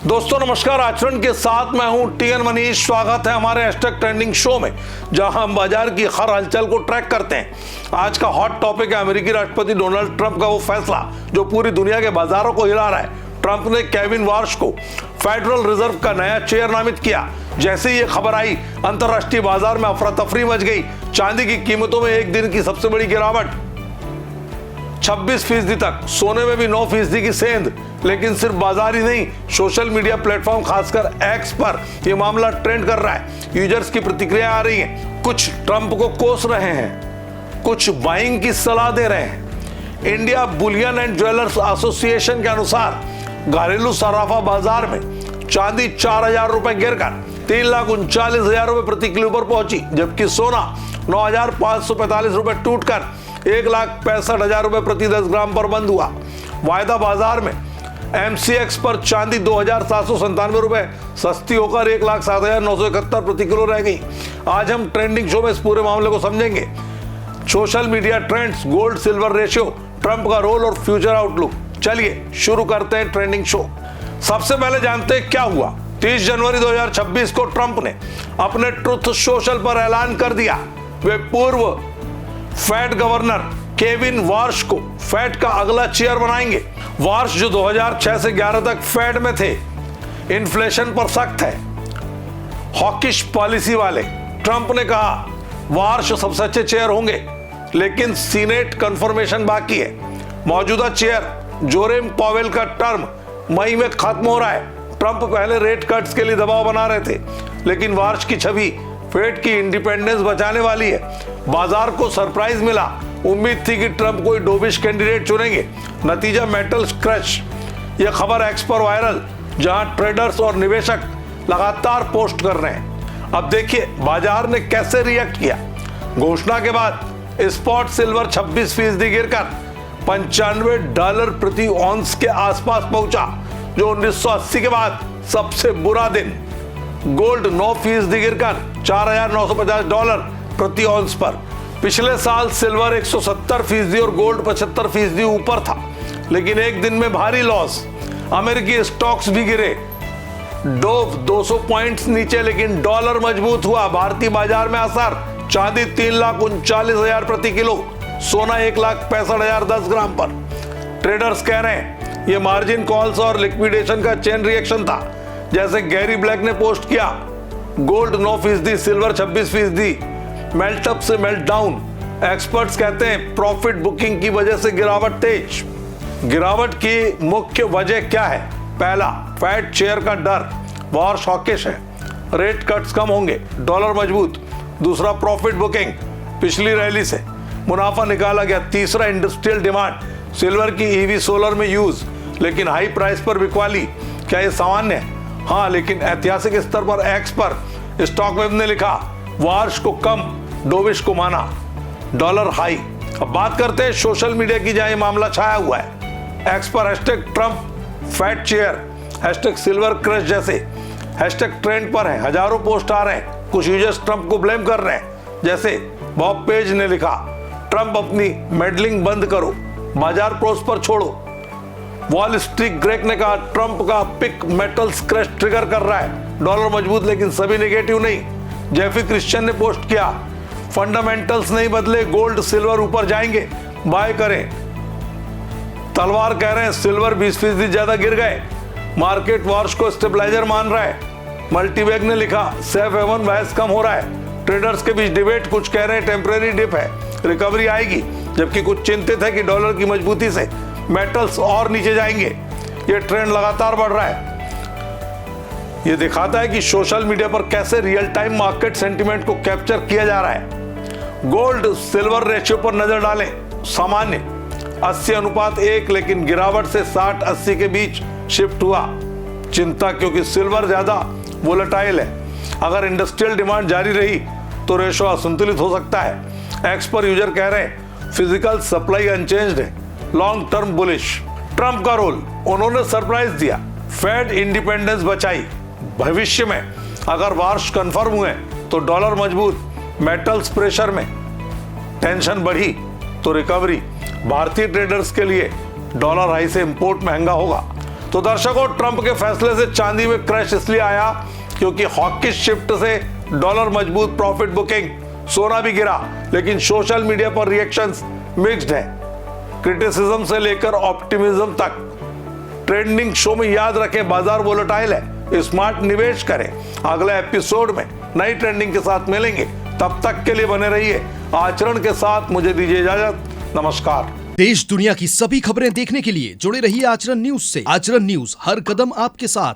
दोस्तों नमस्कार, आचरण के साथ मैं हूं टीएन मनीष। स्वागत है हमारे हैशटैग ट्रेंडिंग शो में, जहां हम बाजार की हर हलचल को ट्रैक करते हैं। आज का हॉट टॉपिक है अमेरिकी राष्ट्रपति डोनाल्ड ट्रंप का वो फैसला जो पूरी दुनिया के बाजारों को हिला रहा है। ट्रंप ने केविन वार्श को फेडरल रिजर्व का नया चेयर नामित किया। जैसे ही ये खबर आई, अंतरराष्ट्रीय बाजार में अफरा तफरी मच गई। चांदी की कीमतों में एक दिन की सबसे बड़ी गिरावट 26% तक, सोने में भी 9% की सेंध। लेकिन सिर्फ बाजार ही नहीं, सोशल मीडिया प्लेटफॉर्म खासकर एक्स पर यह मामला ट्रेंड कर रहा है। यूजर्स की प्रतिक्रिया आ रही है, कुछ ट्रंप को कोस रहे हैं, कुछ बाइंग की सलाह दे रहे हैं। India Boolean and jewellers association के अनुसार घरेलू सराफा बाजार में चांदी 4,000 रुपए गिरकर 3,39,000 रुपए प्रति किलो पर पहुंची, जबकि सोना 9,545 रुपए टूटकर 1,65,000 रुपए प्रति 10 ग्राम पर बंद हुआ। वायदा बाजार में MCX पर चांदी 2,797 रुपए सस्ती होकर 1,07,971 प्रति किलो रह गई। आज हम ट्रेंडिंग शो में इस पूरे मामले को समझेंगे। Social media trends, gold silver ratio, Trump का रोल और फ्यूचर आउटलुक। चलिए शुरू करते हैं ट्रेंडिंग शो। सबसे पहले जानते हैं क्या हुआ। 30 जनवरी 2026 को ट्रंप ने अपने ट्रुथ सोशल पर ऐलान कर दिया वे पूर्व फेड गवर्नर केविन वार्श को फेड का अगला चेयर बनाएंगे। वार्श जो 2006 से 11 तक फेड में थे, इन्फ्लेशन पर सख्त है, हॉकिश पॉलिसी वाले। ट्रंप ने कहा वार्श सबसे अच्छे चेयर होंगे, लेकिन सीनेट कंफर्मेशन बाकी है। मौजूदा चेयर जोरेम पॉवेल का टर्म मई में खत्म हो रहा है। ट्रंप पहले रेट कट्स के लिए दबाव बना रहे थे, लेकिन वार्श की छवि फेड की इंडिपेंडेंस बचाने वाली है। बाजार को सरप्राइज मिला। उम्मीद थी कि ट्रंप कोई डोविश कैंडिडेट चुनेंगे, नतीजा मेटल क्रश। यह खबर एक्स पर वायरल, जहां ट्रेडर्स और निवेशक लगातार पोस्ट कर रहे हैं। अब देखिए बाजार ने कैसे रिएक्ट किया। घोषणा के बाद स्पॉट सिल्वर 26% गिरकर $95 प्रति ऑन्स के आसपास पहुंचा, जो 1980 के बाद सबसे बुरा दिन। गोल्ड 9% गिरकर $4,950 प्रति ऑन्स पर। पिछले साल सिल्वर 170% और गोल्ड 75% ऊपर था, लेकिन एक दिन में भारी लॉस। अमेरिकी स्टॉक्स भी गिरे, डोव 200 पॉइंट्स नीचे, लेकिन डॉलर मजबूत हुआ। भारतीय बाजार में असर, चांदी 3,39,000 प्रति किलो, सोना 1,65,000 10 ग्राम पर। ट्रेडर्स कह रहे हैं यह मार्जिन कॉल्स और लिक्विडेशन का चेन रिएक्शन था। जैसे गैरी ब्लैक ने पोस्ट किया, गोल्ड 9%, सिल्वर 26%, मेल्ट अप से मेल्ट डाउन। एक्सपर्ट्स कहते हैं प्रॉफिट बुकिंग की वजह से गिरावट तेज। गिरावट की मुख्य वजह क्या है? पहला, फेड चेयर का डर, वार्श हॉकिश है, रेट कट्स कम होंगे, डॉलर मजबूत। दूसरा, प्रॉफिट बुकिंग, पिछली रैली से मुनाफा निकाला गया। तीसरा, इंडस्ट्रियल डिमांड, सिल्वर की ईवी सोलर में यूज, लेकिन हाई प्राइस पर बिकवाली। क्या ये सामान्य है? हाँ, लेकिन ऐतिहासिक स्तर पर एक्स पर स्टॉक वेब ने लिखा वार्श को कम, डोविश को माना, डॉलर हाई। अब बात करते हैं सोशल मीडिया की, जहां ये मामला छाया हुआ है। एक्स पर hashtag Trump Fed chair, hashtag silver crush जैसे हैशटैग ट्रेंड पर है। हजारों पोस्ट आ रहे हैं। कुछ यूजर्स ट्रंप को ब्लेम कर रहे हैं, जैसे बॉब पेज ने लिखा ट्रंप अपनी मेडलिंग बंद करो, बाजार क्रोस पर छोड़ो। वॉल स्ट्रीट ग्रेक ने कहा ट्रंप का पिक मेटल्स क्रश ट्रिगर कर रहा है, डॉलर मजबूत लेकिन सभी नेगेटिव नहीं। जेफी क्रिश्चियन ने पोस्ट किया फंडामेंटल्स नहीं बदले, गोल्ड सिल्वर ऊपर जाएंगे, बाय करें। तलवार कह रहे हैं सिल्वर 20% ज्यादा गिर गए, मार्केट वार्श को स्टेबलाइजर मान रहा है। मल्टीबैग ने लिखा सेफ हेवन बहस कम हो रहा है। ट्रेडर्स के बीच डिबेट, कुछ कह रहे हैं टेम्परेरी डिप है, रिकवरी आएगी, जबकि कुछ चिंतित है कि डॉलर की मजबूती से मेटल्स और नीचे जाएंगे। यह ट्रेंड लगातार बढ़ रहा है। यह दिखाता है कि सोशल मीडिया पर कैसे रियल टाइम मार्केट सेंटीमेंट को कैप्चर किया जा रहा है। गोल्ड सिल्वर रेशियो पर नजर डालें, सामान्य 80:1, लेकिन गिरावट से 60-80 के बीच शिफ्ट हुआ। चिंता, क्योंकि सिल्वर ज्यादा वोलेटाइल है। अगर इंडस्ट्रियल डिमांड जारी रही तो रेशो असंतुलित हो सकता है। एक्स पर यूजर कह रहे हैं फिजिकल सप्लाई अनचेंज्ड है, लॉन्ग टर्म बुलिश। ट्रंप का रोल, उन्होंने सरप्राइज दिया, फेड इंडिपेंडेंस बचाई। भविष्य में अगर वार्श कंफर्म हुए तो डॉलर मजबूत, मेटल्स प्रेशर में, टेंशन बढ़ी तो रिकवरी। भारतीय ट्रेडर्स के लिए डॉलर हाई से इंपोर्ट महंगा होगा। तो दर्शकों, ट्रंप के फैसले से चांदी में क्रैश इसलिए आया क्योंकि हॉकिश शिफ्ट से डॉलर मजबूत, प्रॉफिट बुकिंग, सोना भी गिरा। लेकिन सोशल मीडिया पर रिएक्शंस मिक्स्ड है, क्रिटिसिज्म से लेकर ऑप्टिमिज्म तक। ट्रेंडिंग शो में याद रखें, बाजार वोलेटाइल है, स्मार्ट निवेश करें। अगले एपिसोड में नई ट्रेंडिंग के साथ मिलेंगे, तब तक के लिए बने रहिए आचरण के साथ। मुझे दीजिए इजाजत, नमस्कार। देश दुनिया की सभी खबरें देखने के लिए जुड़े रहिए आचरण न्यूज से। आचरण न्यूज, हर कदम आपके साथ।